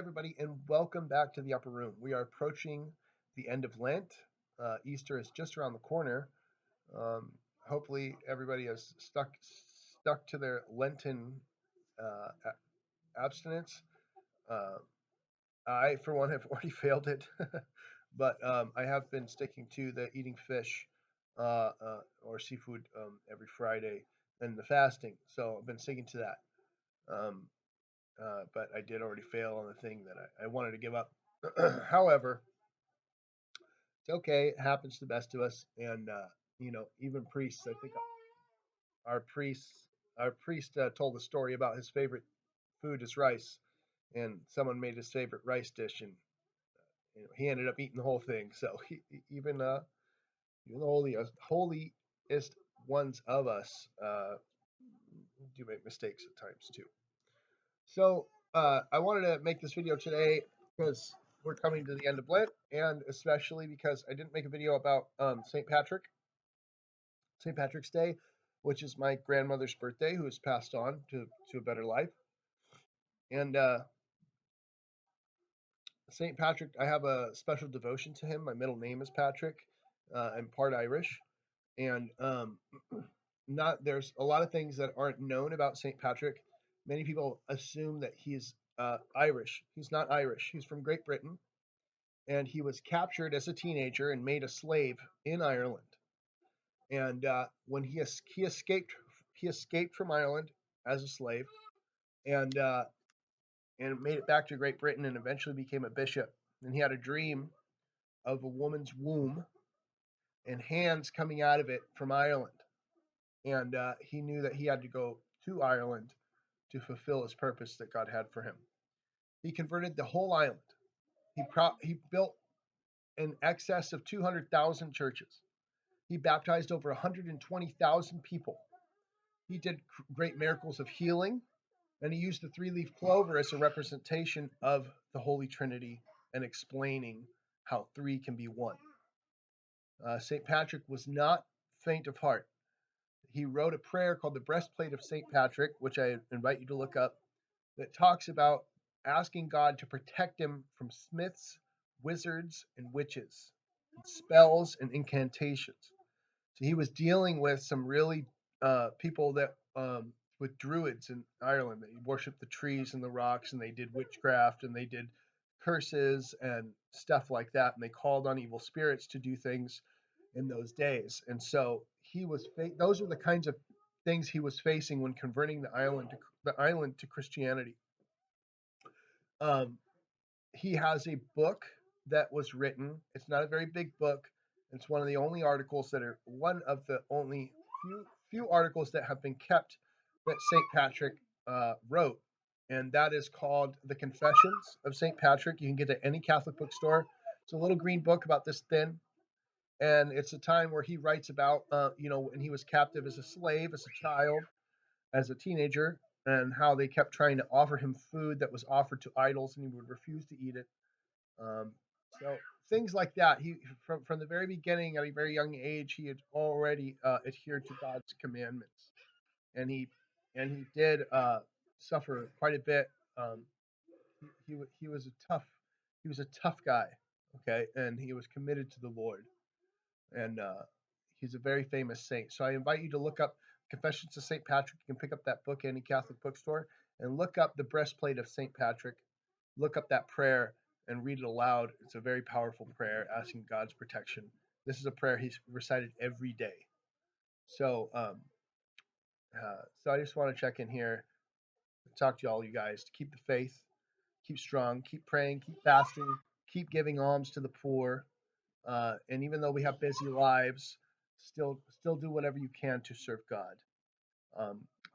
everybody, and welcome back to the Upper Room. We are approaching the end of Lent. Easter is just around the corner. Um, Hopefully, everybody has stuck to their Lenten abstinence. Uh, I, for one, have already failed it, but I have been sticking to the eating fish or seafood every Friday and the fasting. So I've been sticking to that. Um, but I did already fail on the thing that I wanted to give up. However, it's okay. It happens to the best of us, and even priests. I think our priests, our priest told a story about his favorite food is rice, and someone made his favorite rice dish, and he ended up eating the whole thing. So even the holiest ones of us do make mistakes at times too. So I wanted to make this video today because we're coming to the end of Lent, and especially because I didn't make a video about St. Patrick's Day, which is my grandmother's birthday, who has passed on to a better life. And St. Patrick, I have a special devotion to him. My middle name is Patrick. I'm part Irish, and not there's a lot of things that aren't known about St. Patrick. Many people assume that he's Irish. He's not Irish. He's from Great Britain, and he was captured as a teenager and made a slave in Ireland. And when he escaped from Ireland as a slave, and made it back to Great Britain, and eventually became a bishop. And he had a dream of a woman's womb and hands coming out of it from Ireland. And he knew that he had to go to Ireland to fulfill his purpose that God had for him. He converted the whole island. He built in excess of 200,000 churches. He baptized over 120,000 people. He did great miracles of healing, and he used the three-leaf clover as a representation of the Holy Trinity and explaining how three can be one. St. Patrick was not faint of heart. He wrote a prayer called the Breastplate of St. Patrick, which I invite you to look up, that talks about asking God to protect him from smiths, wizards, and witches, and spells and incantations. So he was dealing with some really people that with druids in Ireland. They worshipped the trees and the rocks, and they did witchcraft, and they did curses and stuff like that, and they called on evil spirits to do things in those days. And so those are the kinds of things he was facing when converting the island to Christianity. Um, he has a book that was written. It's not a very big book. It's one of the only articles that are one of the only few articles that have been kept that St. Patrick wrote, and that is called The Confessions of St. Patrick. You can get it at any Catholic bookstore. It's a little green book about this thin, and it's a time where he writes about, when he was captive as a slave, as a child, as a teenager, and how they kept trying to offer him food that was offered to idols, and he would refuse to eat it. Um, so things like that. He from the very beginning, at a very young age, he had already adhered to God's commandments, and he did suffer quite a bit. Um, he was a tough guy, okay, and he was committed to the Lord, and he's a very famous saint. So I invite you to look up Confessions of Saint Patrick. You can pick up that book at any Catholic bookstore, and look up the breastplate of Saint Patrick. Look up that prayer and read it aloud. It's a very powerful prayer asking God's protection. This is a prayer he's recited every day. So I just want to check in here, talk to all you guys to keep the faith, keep strong, keep praying, keep fasting, keep giving alms to the poor, and even though we have busy lives, still do whatever you can to serve God.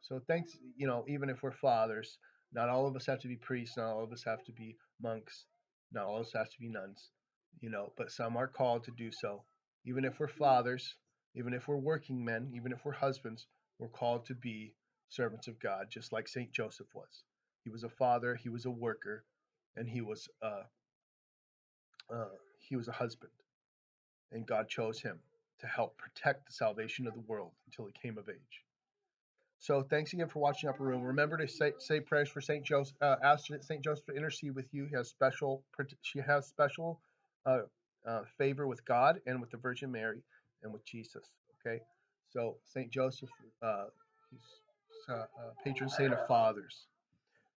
So thanks, even if we're fathers, not all of us have to be priests, not all of us have to be monks, not all of us have to be nuns, but some are called to do so. Even if we're fathers, even if we're working men, even if we're husbands, we're called to be servants of God, just like Saint Joseph was. He was a father, he was a worker, and he was a husband, and God chose him to help protect the salvation of the world until he came of age. So thanks again for watching Upper Room. Remember to say prayers for Saint Joseph. Ask Saint Joseph to intercede with you. She has special uh, favor with God and with the Virgin Mary and with Jesus. Okay, so Saint Joseph, he's patron saint of fathers.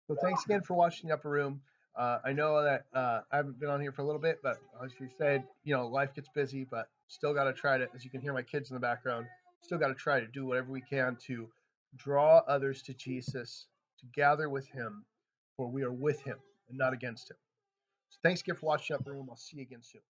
So thanks again for watching the Upper Room. I know that I haven't been on here for a little bit, but as you said, life gets busy, but still got to try to, as you can hear my kids in the background, still got to try to do whatever we can to draw others to Jesus, to gather with him, for we are with him and not against him. So thanks again for watching Upper Room. I'll see you again soon.